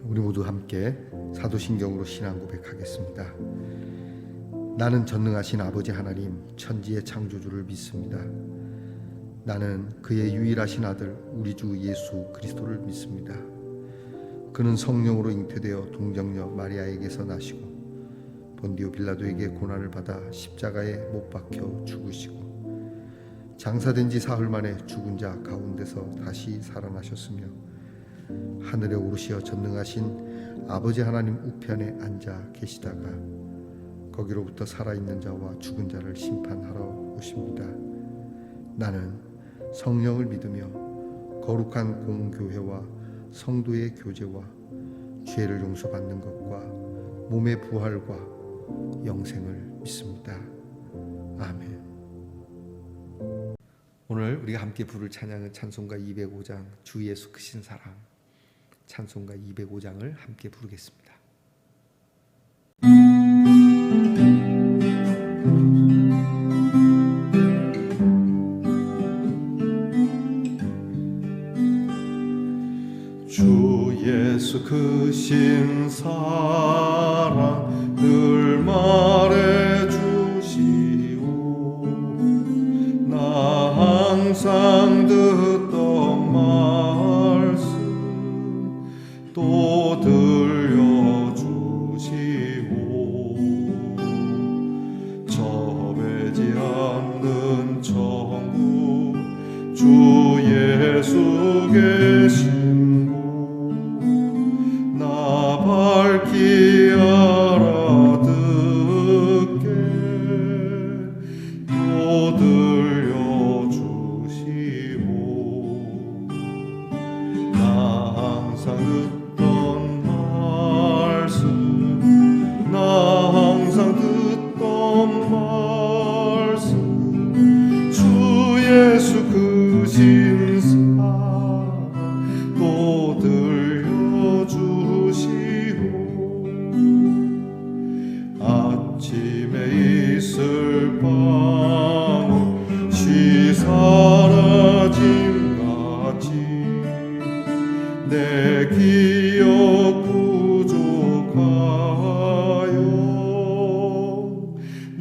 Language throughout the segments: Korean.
우리 모두 함께 사도신경으로 신앙 고백하겠습니다. 나는 전능하신 아버지 하나님 천지의 창조주를 믿습니다. 나는 그의 유일하신 아들 우리 주 예수 그리스도를 믿습니다. 그는 성령으로 잉태되어 동정녀 마리아에게서 나시고 본디오 빌라도에게 고난을 받아 십자가에 못 박혀 죽으시고 장사된 지 사흘 만에 죽은 자 가운데서 다시 살아나셨으며 하늘에 오르시어 전능하신 아버지 하나님 우편에 앉아 계시다가 거기로부터 살아있는 자와 죽은 자를 심판하러 오십니다. 나는 성령을 믿으며 거룩한 공교회와 성도의 교제와 죄를 용서받는 것과 몸의 부활과 영생을 믿습니다. 아멘. 오늘 우리가 함께 부를 찬양은 찬송가 205장 주 예수 크신 사랑, 찬송가 205장을 함께 부르겠습니다. 주 예수 크신 사랑 늘 말해주시오. 나 항상 듣던 말씀 또 들려주시오. 저배지 않는 천국 주 예수 계신 밝히 알아듣게 또 들려주시오. 나 항상 듣던 말씀 나 항상 듣던 말씀 주 예수 크신 사랑 또 들려주시오. 아침에 있을 방울 쉬 사라짐같이 내 기억 부족하여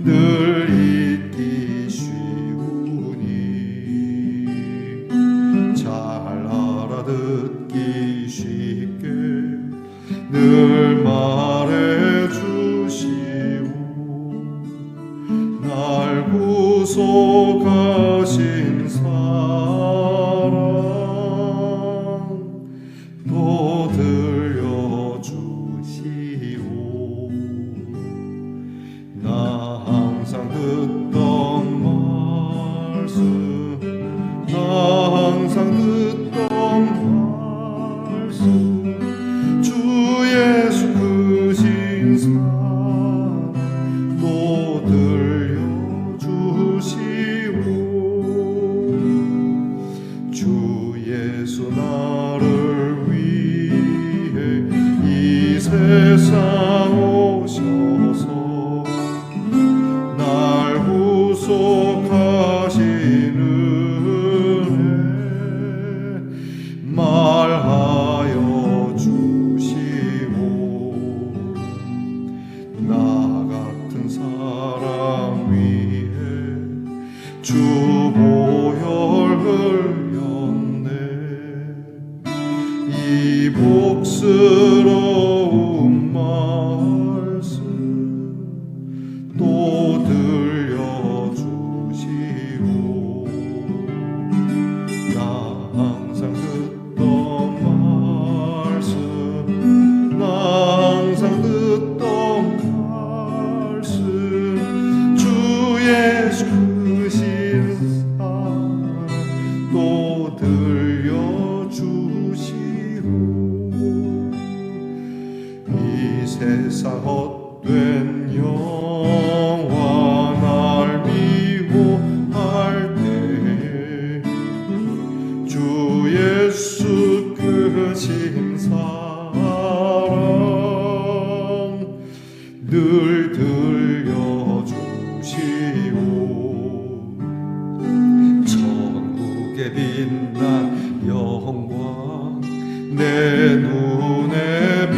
늘 잊기 쉬우니 잘 알아듣기 쉽게 늘 말해주시오. 날 구속하신 사랑 또 들려주시오. 나 항상 듣던 말씀 나 항상 듣던 말씀 주 예수 크신 사랑 또 들려주시오. 주 예수 나를 위해 이 세상 오셔서 날 구속하신 은혜 말하여 주시오. 나 같은 사람 위해 주 보혈 흘렸네. 이 복스러운 말씀 또 들려주시오. 나 항상 듣던 말씀 나 항상 듣던 말씀 주 예수 크신 사랑 또 들려주시오. 이 세상 헛된 영화 날 미워할 때에 주 예수 크신 사랑 늘 들려주시오. 천국의 빛난 영광 내 눈에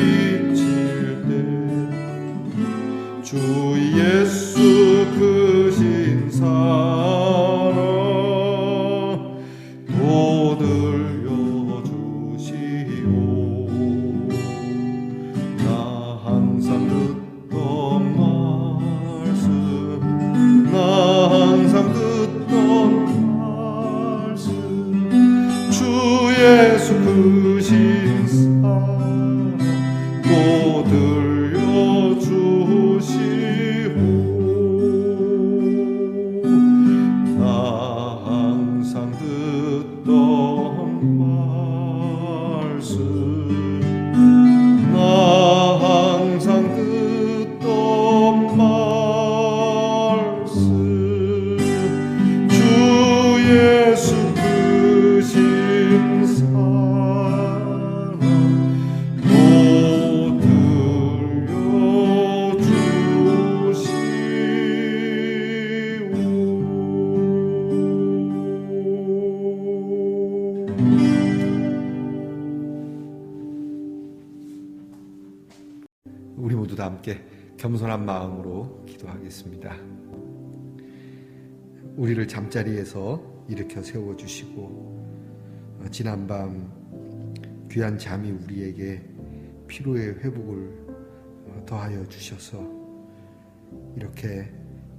우리 모두 다 함께 겸손한 마음으로 기도하겠습니다. 우리를 잠자리에서 일으켜 세워주시고 지난밤 귀한 잠이 우리에게 피로의 회복을 더하여 주셔서 이렇게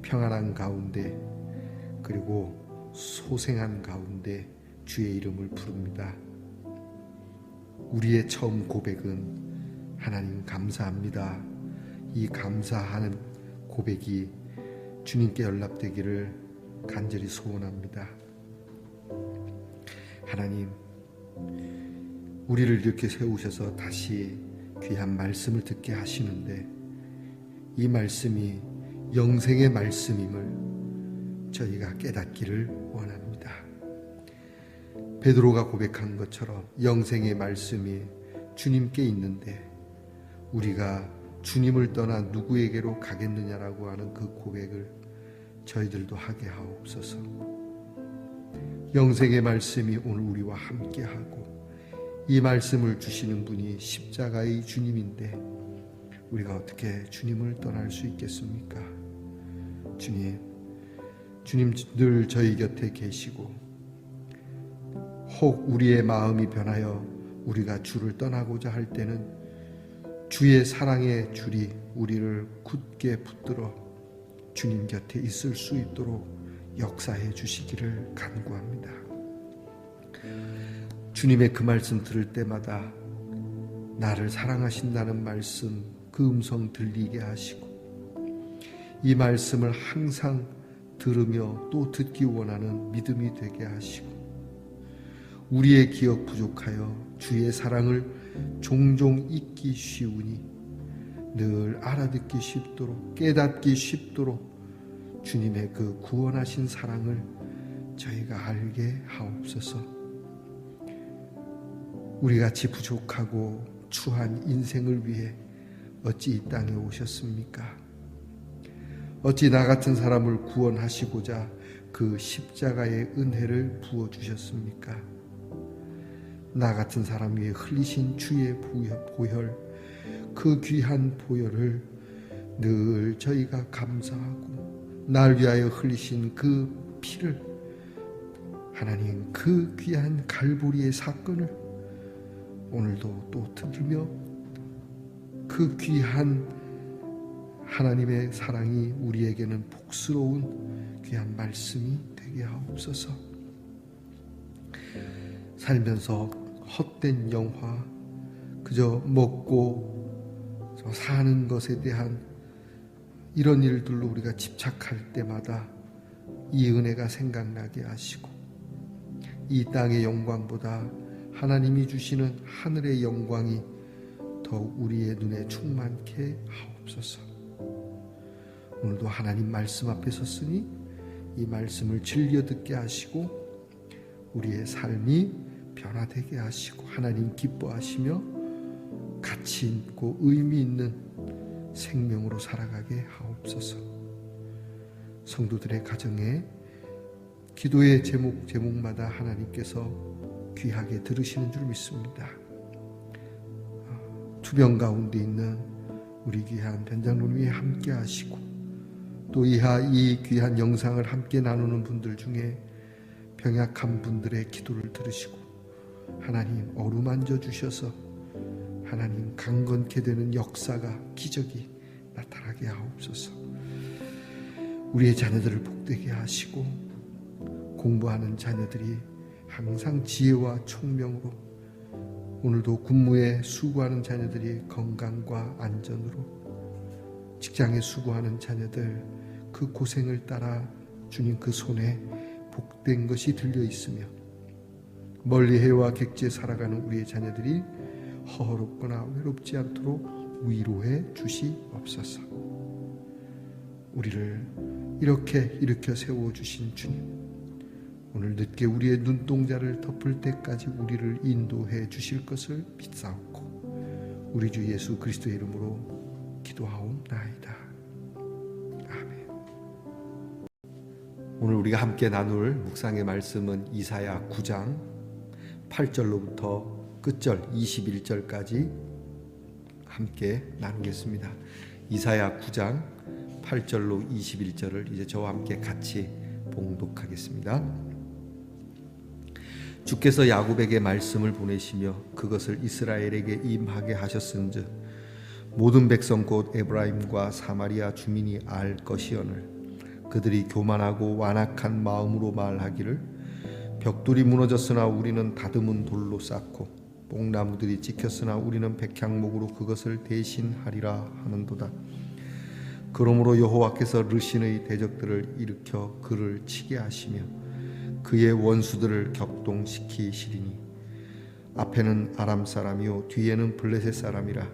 평안한 가운데 그리고 소생한 가운데 주의 이름을 부릅니다. 우리의 처음 고백은 하나님 감사합니다. 이 감사하는 고백이 주님께 연락되기를 간절히 소원합니다. 하나님, 우리를 이렇게 세우셔서 다시 귀한 말씀을 듣게 하시는데 이 말씀이 영생의 말씀임을 저희가 깨닫기를 원합니다. 베드로가 고백한 것처럼 영생의 말씀이 주님께 있는데 우리가 주님을 떠나 누구에게로 가겠느냐라고 하는 그 고백을 저희들도 하게 하옵소서. 영생의 말씀이 오늘 우리와 함께하고 이 말씀을 주시는 분이 십자가의 주님인데 우리가 어떻게 주님을 떠날 수 있겠습니까? 주님 늘 저희 곁에 계시고 혹 우리의 마음이 변하여 우리가 주를 떠나고자 할 때는 주의 사랑의 줄이 우리를 굳게 붙들어 주님 곁에 있을 수 있도록 역사해 주시기를 간구합니다. 주님의 그 말씀 들을 때마다 나를 사랑하신다는 말씀 그 음성 들리게 하시고 이 말씀을 항상 들으며 또 듣기 원하는 믿음이 되게 하시고 우리의 기억 부족하여 주의 사랑을 종종 잊기 쉬우니 늘 알아듣기 쉽도록 깨닫기 쉽도록 주님의 그 구원하신 사랑을 저희가 알게 하옵소서. 우리같이 부족하고 추한 인생을 위해 어찌 이 땅에 오셨습니까? 어찌 나 같은 사람을 구원하시고자 그 십자가의 은혜를 부어주셨습니까? 나 같은 사람 위에 흘리신 주의 보혈, 그 귀한 보혈을 늘 저희가 감사하고 날 위하여 흘리신 그 피를 하나님 그 귀한 갈보리의 사건을 오늘도 또 들으며 그 귀한 하나님의 사랑이 우리에게는 복스러운 귀한 말씀이 되게 하옵소서. 살면서 헛된 영화 그저 먹고 사는 것에 대한 이런 일들로 우리가 집착할 때마다 이 은혜가 생각나게 하시고 이 땅의 영광보다 하나님이 주시는 하늘의 영광이 더욱 우리의 눈에 충만케 하옵소서. 오늘도 하나님 말씀 앞에 섰으니 이 말씀을 즐겨 듣게 하시고 우리의 삶이 변화되게 하시고 하나님 기뻐하시며 가치 있고 의미 있는 생명으로 살아가게 하옵소서. 성도들의 가정에 기도의 제목마다 하나님께서 귀하게 들으시는 줄 믿습니다. 투병 가운데 있는 우리 귀한 변장로님 위에 함께 하시고 또 이 귀한 영상을 함께 나누는 분들 중에 병약한 분들의 기도를 들으시고 하나님 어루만져 주셔서 하나님 강건케 되는 역사가 기적이 나타나게 하옵소서. 우리의 자녀들을 복되게 하시고 공부하는 자녀들이 항상 지혜와 총명으로 오늘도 군무에 수고하는 자녀들이 건강과 안전으로 직장에 수고하는 자녀들 그 고생을 따라 주님 그 손에 복된 것이 들려 있으며 멀리 해와 객지에 살아가는 우리의 자녀들이 허허롭거나 외롭지 않도록 위로해 주시옵소서. 우리를 이렇게 일으켜 세워주신 주님, 오늘 늦게 우리의 눈동자를 덮을 때까지 우리를 인도해 주실 것을 믿사옵고 우리 주 예수 그리스도의 이름으로 기도하옵나이다. 아멘. 오늘 우리가 함께 나눌 묵상의 말씀은 이사야 9장 8절로부터 끝절 21절까지 함께 나누겠습니다. 이사야 9장 8절로 21절을 이제 저와 함께 같이 봉독하겠습니다. 주께서 야곱에게 말씀을 보내시며 그것을 이스라엘에게 임하게 하셨은즉 모든 백성 곧 에브라임과 사마리아 주민이 알 것이오늘 그들이 교만하고 완악한 마음으로 말하기를 벽돌이 무너졌으나 우리는 다듬은 돌로 쌓고 뽕나무들이 찍혔으나 우리는 백향목으로 그것을 대신하리라 하는도다. 그러므로 여호와께서 르신의 대적들을 일으켜 그를 치게 하시며 그의 원수들을 격동시키시리니 앞에는 아람 사람이요 뒤에는 블레셋 사람이라.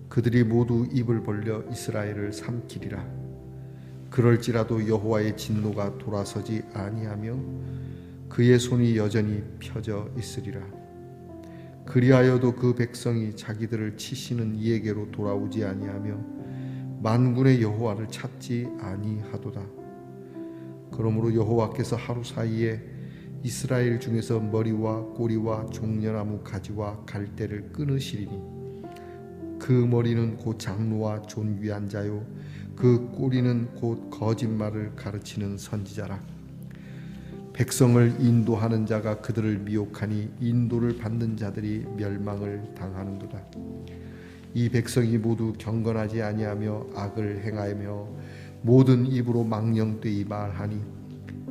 그들이 모두 입을 벌려 이스라엘을 삼키리라. 그럴지라도 여호와의 진노가 돌아서지 아니하며 그의 손이 여전히 펴져 있으리라. 그리하여도 그 백성이 자기들을 치시는 이에게로 돌아오지 아니하며 만군의 여호와를 찾지 아니하도다. 그러므로 여호와께서 하루 사이에 이스라엘 중에서 머리와 꼬리와 종려나무 가지와 갈대를 끊으시리니 그 머리는 곧 장로와 존귀한 자요 그 꼬리는 곧 거짓말을 가르치는 선지자라. 백성을 인도하는 자가 그들을 미혹하니 인도를 받는 자들이 멸망을 당하는도다. 이 백성이 모두 경건하지 아니하며 악을 행하며 모든 입으로 망령되이 말하니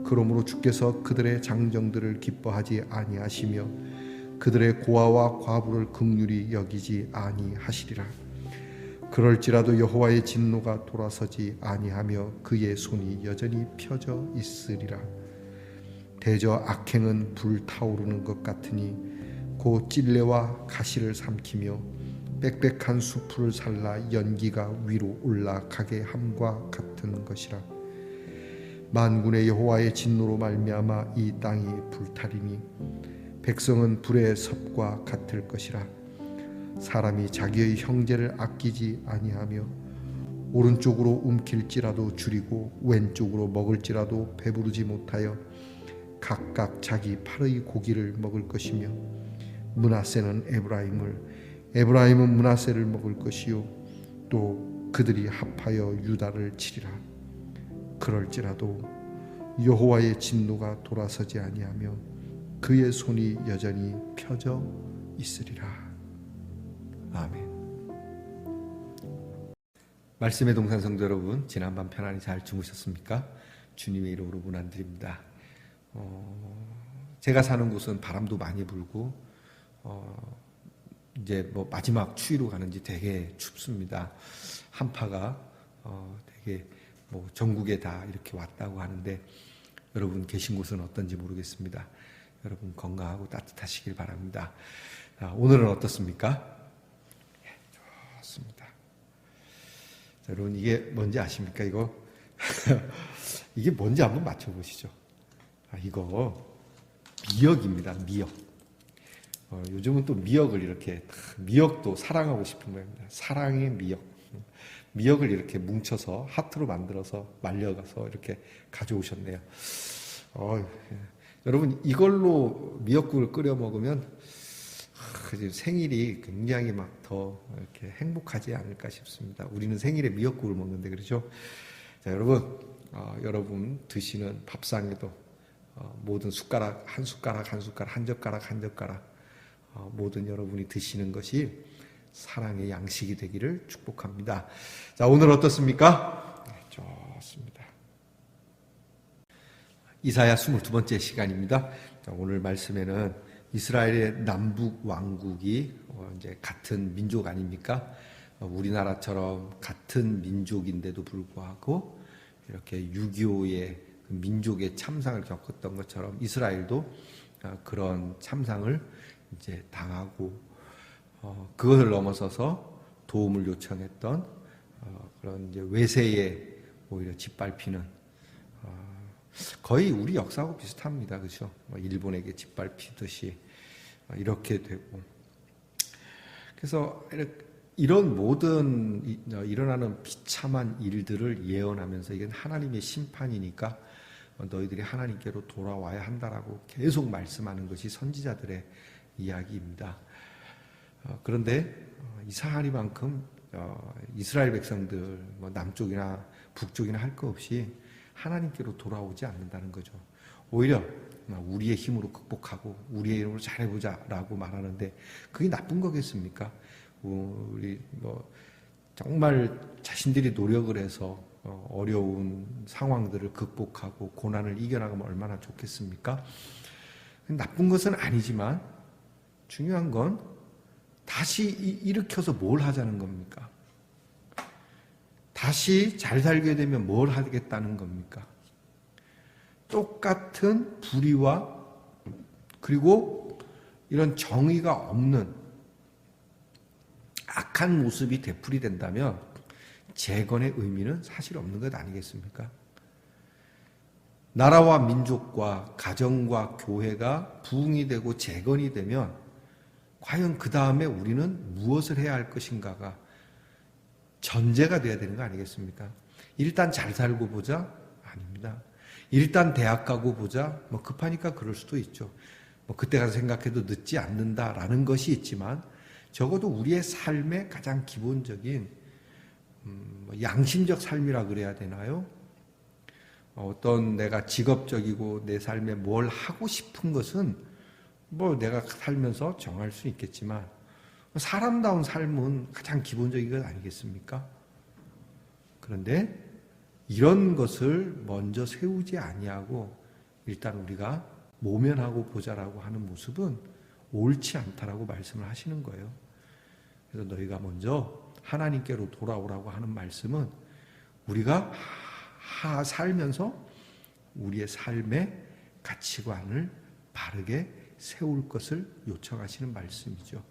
그러므로 주께서 그들의 장정들을 기뻐하지 아니하시며 그들의 고아와 과부를 긍휼히 여기지 아니하시리라. 그럴지라도 여호와의 진노가 돌아서지 아니하며 그의 손이 여전히 펴져 있으리라. 대저 악행은 불타오르는 것 같으니 곧 찔레와 가시를 삼키며 빽빽한 수풀을 살라 연기가 위로 올라가게 함과 같은 것이라. 만군의 여호와의 진노로 말미암아 이 땅이 불타리니 백성은 불의 섭과 같을 것이라. 사람이 자기의 형제를 아끼지 아니하며 오른쪽으로 움킬지라도 줄이고 왼쪽으로 먹을지라도 배부르지 못하여 각각 자기 팔의 고기를 먹을 것이며 므낫세는 에브라임은 므낫세를 먹을 것이요 또 그들이 합하여 유다를 치리라. 그럴지라도 여호와의 진노가 돌아서지 아니하며 그의 손이 여전히 펴져 있으리라. 아멘. 말씀의 동산 성도 여러분, 지난밤 편안히 잘 주무셨습니까? 주님의 이름으로 문안드립니다. 제가 사는 곳은 바람도 많이 불고 이제 뭐 마지막 추위로 가는지 되게 춥습니다. 한파가 되게 뭐 전국에 다 이렇게 왔다고 하는데 여러분 계신 곳은 어떤지 모르겠습니다. 여러분 건강하고 따뜻하시길 바랍니다. 오늘은 어떻습니까? 좋습니다. 자, 여러분 이게 뭔지 아십니까? 이거 이게 뭔지 한번 맞춰보시죠. 이거 미역입니다. 미역. 요즘은 또 미역을 이렇게 미역도 사랑하고 싶은 겁니다. 사랑의 미역. 미역을 이렇게 뭉쳐서 하트로 만들어서 말려가서 이렇게 가져오셨네요. 여러분 이걸로 미역국을 끓여 먹으면 생일이 굉장히 막 더 이렇게 행복하지 않을까 싶습니다. 우리는 생일에 미역국을 먹는데 그렇죠? 자, 여러분 여러분 드시는 밥상에도 모든 숟가락 한 숟가락 한 숟가락 한 젓가락 한 젓가락 모든 여러분이 드시는 것이 사랑의 양식이 되기를 축복합니다. 자, 오늘 어떻습니까? 네, 좋습니다. 이사야 22번째 시간입니다. 자, 오늘 말씀에는 이스라엘의 남북 왕국이 이제 같은 민족 아닙니까? 우리나라처럼 같은 민족인데도 불구하고 이렇게 6.25의 민족의 참상을 겪었던 것처럼 이스라엘도 그런 참상을 이제 당하고 그것을 넘어서서 도움을 요청했던 그런 이제 외세에 오히려 짓밟히는 거의 우리 역사하고 비슷합니다. 그렇죠? 일본에게 짓밟히듯이 이렇게 되고 그래서 이런 모든 일어나는 비참한 일들을 예언하면서 이건 하나님의 심판이니까 너희들이 하나님께로 돌아와야 한다라고 계속 말씀하는 것이 선지자들의 이야기입니다. 그런데 이스라엘만큼 이스라엘 백성들 뭐 남쪽이나 북쪽이나 할 거 없이 하나님께로 돌아오지 않는다는 거죠. 오히려 우리의 힘으로 극복하고 우리의 이름으로 잘해보자라고 말하는데 그게 나쁜 거겠습니까? 우리 정말 자신들이 노력을 해서 어려운 상황들을 극복하고 고난을 이겨나가면 얼마나 좋겠습니까? 나쁜 것은 아니지만 중요한 건 다시 일으켜서 뭘 하자는 겁니까? 다시 잘 살게 되면 뭘 하겠다는 겁니까? 똑같은 불의와 그리고 이런 정의가 없는 악한 모습이 되풀이 된다면 재건의 의미는 사실 없는 것 아니겠습니까? 나라와 민족과 가정과 교회가 부흥이 되고 재건이 되면 과연 그 다음에 우리는 무엇을 해야 할 것인가가 전제가 돼야 되는 거 아니겠습니까? 일단 잘 살고 보자? 아닙니다. 일단 대학 가고 보자? 급하니까 그럴 수도 있죠. 그때 가서 생각해도 늦지 않는다라는 것이 있지만 적어도 우리의 삶의 가장 기본적인 양심적 삶이라 그래야 되나요? 어떤 내가 직업적이고 내 삶에 뭘 하고 싶은 것은 내가 살면서 정할 수 있겠지만 사람다운 삶은 가장 기본적인 것 아니겠습니까? 그런데 이런 것을 먼저 세우지 아니하고 일단 우리가 모면하고 보자라고 하는 모습은 옳지 않다라고 말씀을 하시는 거예요. 그래서 너희가 먼저 하나님께로 돌아오라고 하는 말씀은 우리가 살면서 우리의 삶의 가치관을 바르게 세울 것을 요청하시는 말씀이죠.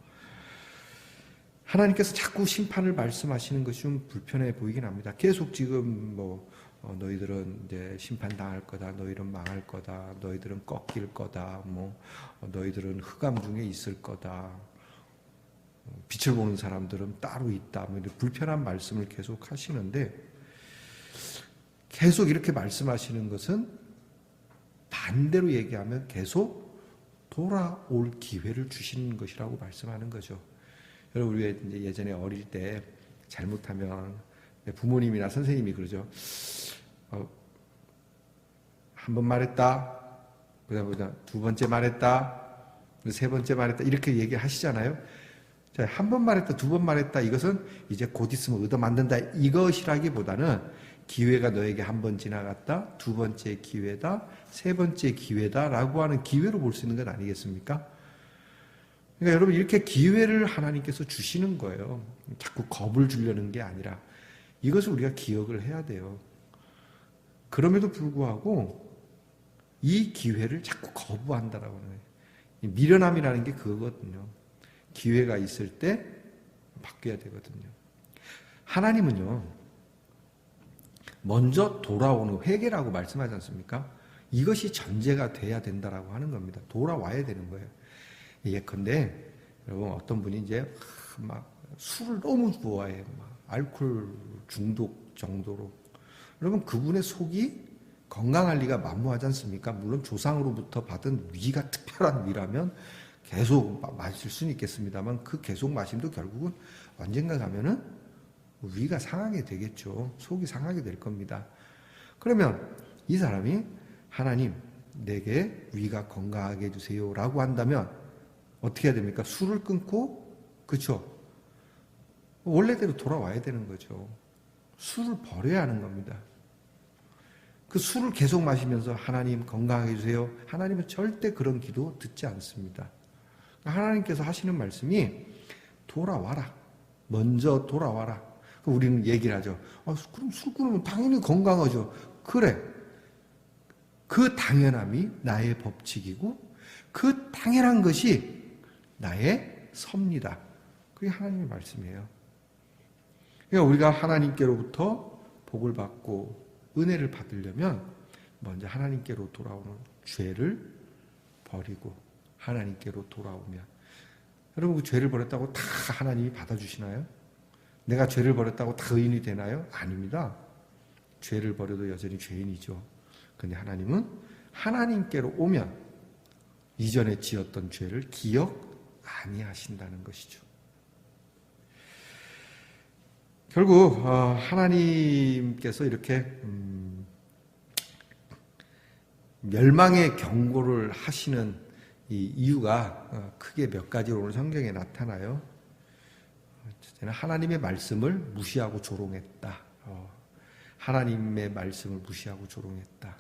하나님께서 자꾸 심판을 말씀하시는 것이 좀 불편해 보이긴 합니다. 계속 지금 너희들은 이제 심판당할 거다, 너희들은 망할 거다, 너희들은 꺾일 거다, 너희들은 흑암 중에 있을 거다, 빛을 보는 사람들은 따로 있다, 불편한 말씀을 계속 하시는데 계속 이렇게 말씀하시는 것은 반대로 얘기하면 계속 돌아올 기회를 주시는 것이라고 말씀하는 거죠. 여러분, 우리 예전에 어릴 때 잘못하면 부모님이나 선생님이 그러죠. 한 번 말했다. 그다음에 두 번째 말했다. 세 번째 말했다. 이렇게 얘기하시잖아요. 자, 한 번 말했다, 두 번 말했다. 이것은 이제 곧 있으면 얻어 만든다. 이것이라기보다는 기회가 너에게 한 번 지나갔다. 두 번째 기회다. 세 번째 기회다라고 하는 기회로 볼 수 있는 것 아니겠습니까? 그러니까 여러분 이렇게 기회를 하나님께서 주시는 거예요. 자꾸 겁을 주려는 게 아니라 이것을 우리가 기억을 해야 돼요. 그럼에도 불구하고 이 기회를 자꾸 거부한다라고 하는 거예요. 미련함이라는 게 그거거든요. 기회가 있을 때 바뀌어야 되거든요. 하나님은요, 먼저 돌아오는 회개라고 말씀하지 않습니까? 이것이 전제가 돼야 된다라고 하는 겁니다. 돌아와야 되는 거예요. 예컨대 여러분 어떤 분이 이제 막 술을 너무 좋아해요. 알코올 중독 정도로. 여러분 그분의 속이 건강할 리가 만무하지 않습니까? 물론 조상으로부터 받은 위가 특별한 위라면 계속 마실 수는 있겠습니다만 그 계속 마심도 결국은 언젠가 가면은 위가 상하게 되겠죠. 속이 상하게 될 겁니다. 그러면 이 사람이 하나님 내게 위가 건강하게 해주세요 라고 한다면 어떻게 해야 됩니까? 술을 끊고, 그렇죠? 원래대로 돌아와야 되는 거죠. 술을 버려야 하는 겁니다. 그 술을 계속 마시면서 하나님 건강하게 해주세요. 하나님은 절대 그런 기도 듣지 않습니다. 하나님께서 하시는 말씀이 돌아와라. 먼저 돌아와라. 우리는 얘기를 하죠. 그럼 술 끊으면 당연히 건강하죠. 그래. 그 당연함이 나의 법칙이고 그 당연한 것이 나의 섭니다. 그게 하나님의 말씀이에요. 그러니까 우리가 하나님께로부터 복을 받고 은혜를 받으려면 먼저 하나님께로 돌아오는 죄를 버리고 하나님께로 돌아오면 여러분 그 죄를 버렸다고 다 하나님이 받아주시나요? 내가 죄를 버렸다고 다 의인이 되나요? 아닙니다. 죄를 버려도 여전히 죄인이죠. 그런데 하나님은 하나님께로 오면 이전에 지었던 죄를 기억 아니하신다는 것이죠. 결국 하나님께서 이렇게 멸망의 경고를 하시는 이 이유가 크게 몇 가지로 오늘 성경에 나타나요. 첫째는 하나님의 말씀을 무시하고 조롱했다. 하나님의 말씀을 무시하고 조롱했다.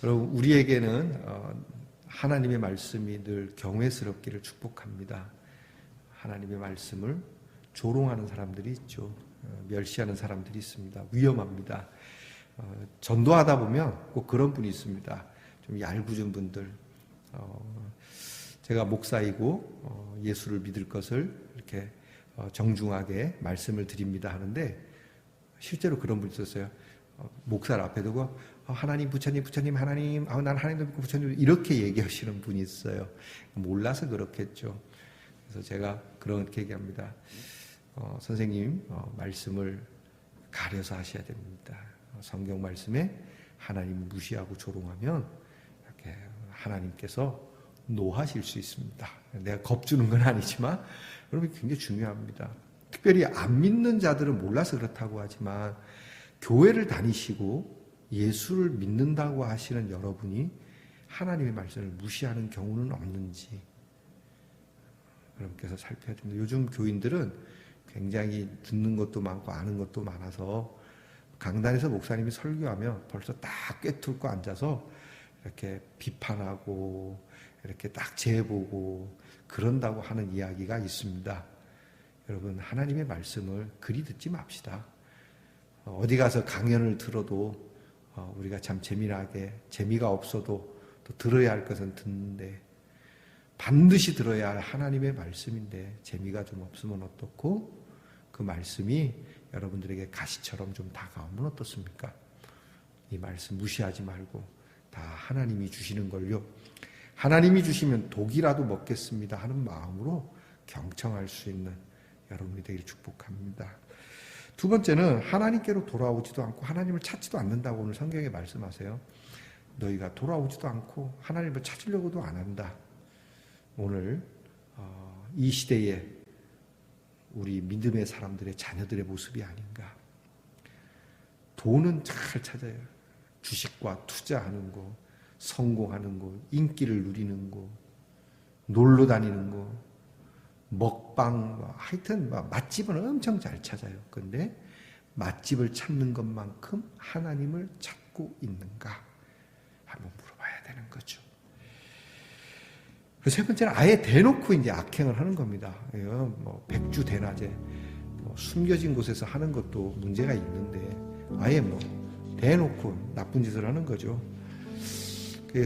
여러분, 우리에게는 하나님의 말씀이 늘 경외스럽기를 축복합니다. 하나님의 말씀을 조롱하는 사람들이 있죠. 멸시하는 사람들이 있습니다. 위험합니다. 전도하다 보면 꼭 그런 분이 있습니다. 좀 얄궂은 분들. 제가 목사이고 예수를 믿을 것을 이렇게 정중하게 말씀을 드립니다 하는데 실제로 그런 분이 있었어요. 목사를 앞에 두고 하나님, 부처님 하나님, 난 하나님도 믿고 부처님 이렇게 얘기하시는 분이 있어요. 몰라서 그렇겠죠. 그래서 제가 그렇게 얘기합니다. 선생님, 말씀을 가려서 하셔야 됩니다. 성경 말씀에 하나님 무시하고 조롱하면 이렇게 하나님께서 노하실 수 있습니다. 내가 겁주는 건 아니지만 여러분 굉장히 중요합니다. 특별히 안 믿는 자들은 몰라서 그렇다고 하지만 교회를 다니시고 예수를 믿는다고 하시는 여러분이 하나님의 말씀을 무시하는 경우는 없는지 여러분께서 살펴야 됩니다. 요즘 교인들은 굉장히 듣는 것도 많고 아는 것도 많아서 강단에서 목사님이 설교하면 벌써 딱 꿰뚫고 앉아서 이렇게 비판하고 이렇게 딱 재보고 그런다고 하는 이야기가 있습니다. 여러분, 하나님의 말씀을 그리 듣지 맙시다. 어디 가서 강연을 들어도 우리가 참 재미나게, 재미가 없어도 또 들어야 할 것은 듣는데 반드시 들어야 할 하나님의 말씀인데 재미가 좀 없으면 어떻고 그 말씀이 여러분들에게 가시처럼 좀 다가오면 어떻습니까? 이 말씀 무시하지 말고 다 하나님이 주시는 걸요. 하나님이 주시면 독이라도 먹겠습니다 하는 마음으로 경청할 수 있는 여러분이 되기를 축복합니다. 두 번째는 하나님께로 돌아오지도 않고 하나님을 찾지도 않는다고 오늘 성경에 말씀하세요. 너희가 돌아오지도 않고 하나님을 찾으려고도 안 한다. 오늘 이 시대에 우리 믿음의 사람들의 자녀들의 모습이 아닌가. 돈은 잘 찾아요. 주식과 투자하는 거, 성공하는 거, 인기를 누리는 거, 놀러 다니는 거, 먹방, 하여튼 맛집은 엄청 잘 찾아요. 그런데 맛집을 찾는 것만큼 하나님을 찾고 있는가? 한번 물어봐야 되는 거죠. 세 번째는 아예 대놓고 이제 악행을 하는 겁니다. 백주대낮에 숨겨진 곳에서 하는 것도 문제가 있는데 아예 대놓고 나쁜 짓을 하는 거죠.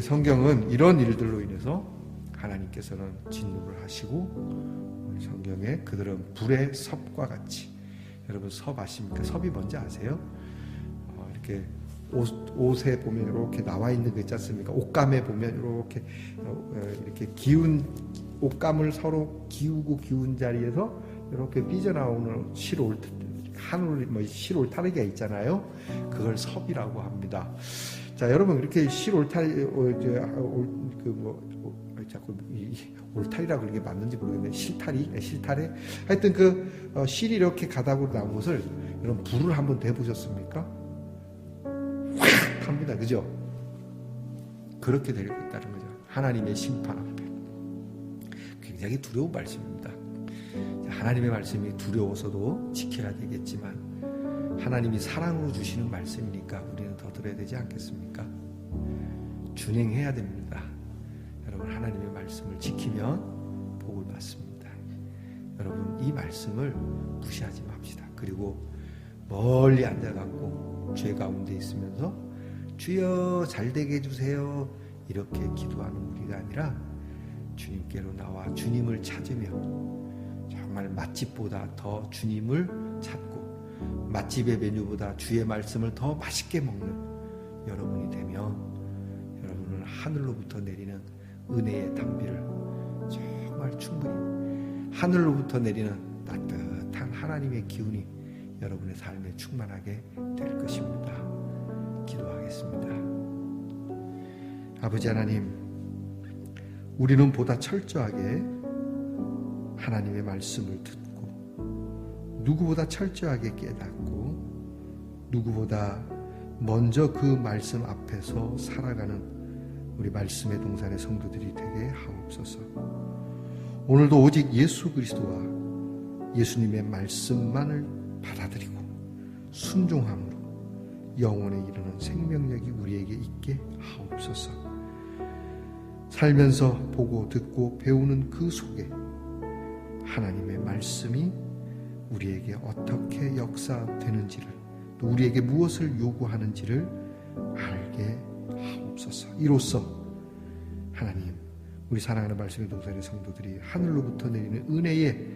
성경은 이런 일들로 인해서 하나님께서는 진노를 하시고 성경에 그들은 불의 섭과 같이, 여러분 섭 아십니까? 섭이 뭔지 아세요? 이렇게 옷에 보면 이렇게 나와 있는 거 있지 않습니까? 옷감에 보면 이렇게 기운 옷감을 서로 기운 자리에서 이렇게 삐져나오는 실올타리가 있잖아요. 그걸 섭이라고 합니다. 자, 여러분 이렇게 자꾸 올타리라고 그게 맞는지 모르겠는데 실타리 하여튼 실이 이렇게 가닥으로 나온 것을 여러분 불을 한번 대보셨습니까? 확 합니다. 그죠? 그렇게 되고 있다는 거죠. 하나님의 심판 앞에. 굉장히 두려운 말씀입니다. 하나님의 말씀이 두려워서도 지켜야 되겠지만 하나님이 사랑으로 주시는 말씀이니까 우리는 더 들어야 되지 않겠습니까? 준행해야 됩니다. 여러분 하나님의 말씀을 지키면 복을 받습니다. 여러분 이 말씀을 무시하지 맙시다. 그리고 멀리 앉아갖고 죄 가운데 있으면서 주여 잘되게 해주세요 이렇게 기도하는 우리가 아니라 주님께로 나와 주님을 찾으며 정말 맛집보다 더 주님을 찾고 맛집의 메뉴보다 주의 말씀을 더 맛있게 먹는 여러분이 되면 여러분은 하늘로부터 내리는 은혜의 담비를 정말 충분히 하늘로부터 내리는 따뜻한 하나님의 기운이 여러분의 삶에 충만하게 될 것입니다. 기도하겠습니다. 아버지 하나님, 우리는 보다 철저하게 하나님의 말씀을 듣고 누구보다 철저하게 깨닫고 누구보다 먼저 그 말씀 앞에서 살아가는 우리 말씀의 동산의 성도들이 되게 하옵소서. 오늘도 오직 예수 그리스도와 예수님의 말씀만을 받아들이고 순종함으로 영원에 이르는 생명력이 우리에게 있게 하옵소서. 살면서 보고 듣고 배우는 그 속에 하나님의 말씀이 우리에게 어떻게 역사되는지를, 또 우리에게 무엇을 요구하는지를 알게 하옵소서. 이로써 하나님, 우리 사랑하는 말씀의 동산의 성도들이 하늘로부터 내리는 은혜의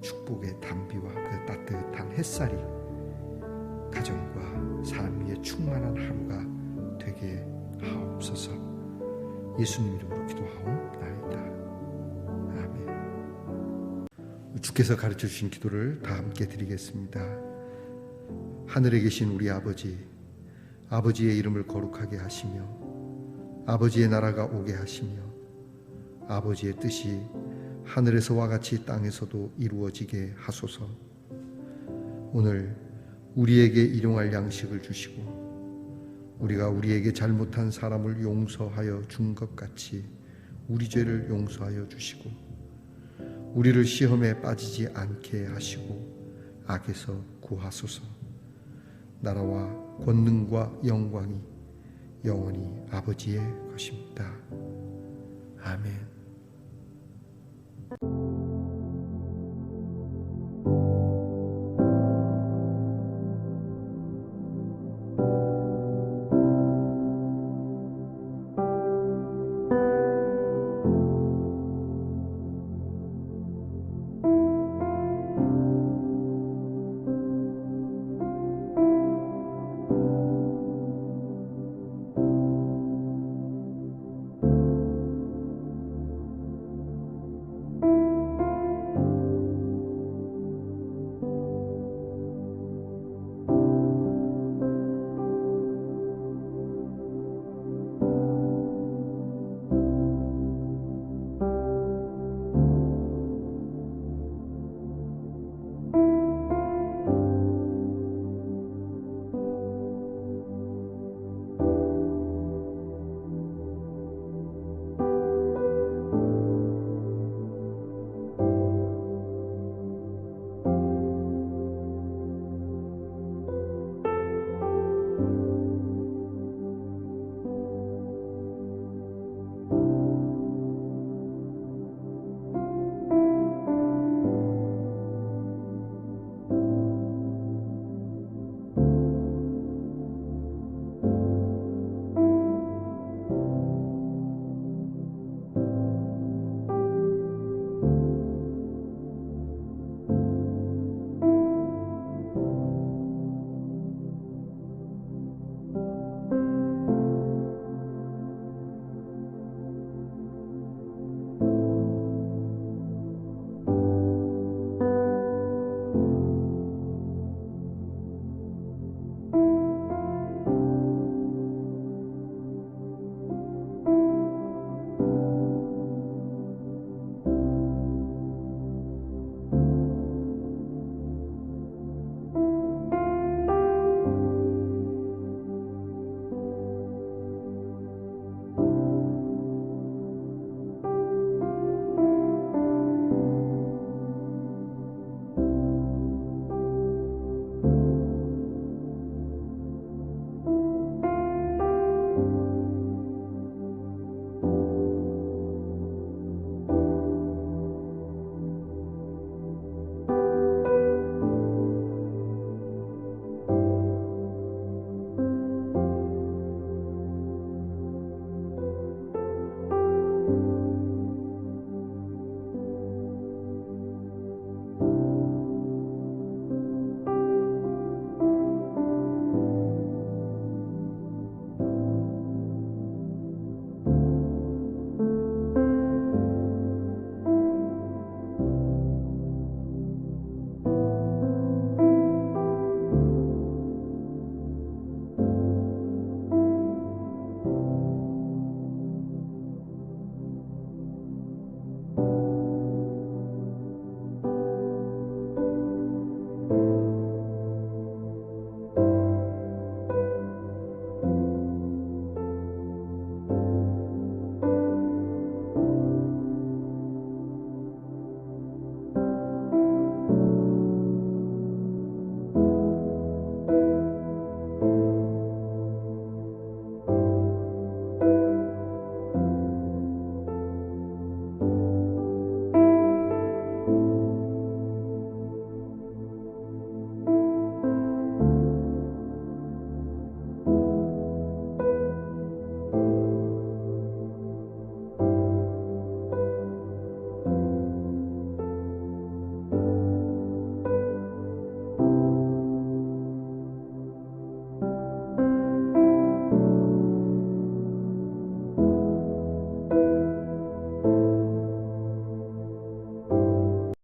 축복의 단비와 그 따뜻한 햇살이 가정과 삶 위에 충만한 하루가 되게 하옵소서. 예수님 이름으로 기도하옵나이다. 아멘. 주께서 가르쳐 주신 기도를 다 함께 드리겠습니다. 하늘에 계신 우리 아버지, 아버지의 이름을 거룩하게 하시며 아버지의 나라가 오게 하시며 아버지의 뜻이 하늘에서와 같이 땅에서도 이루어지게 하소서. 오늘 우리에게 일용할 양식을 주시고 우리가 우리에게 잘못한 사람을 용서하여 준 것 같이 우리 죄를 용서하여 주시고 우리를 시험에 빠지지 않게 하시고 악에서 구하소서. 나라와 권능과 영광이 영원히 아버지의 것입니다. 아멘.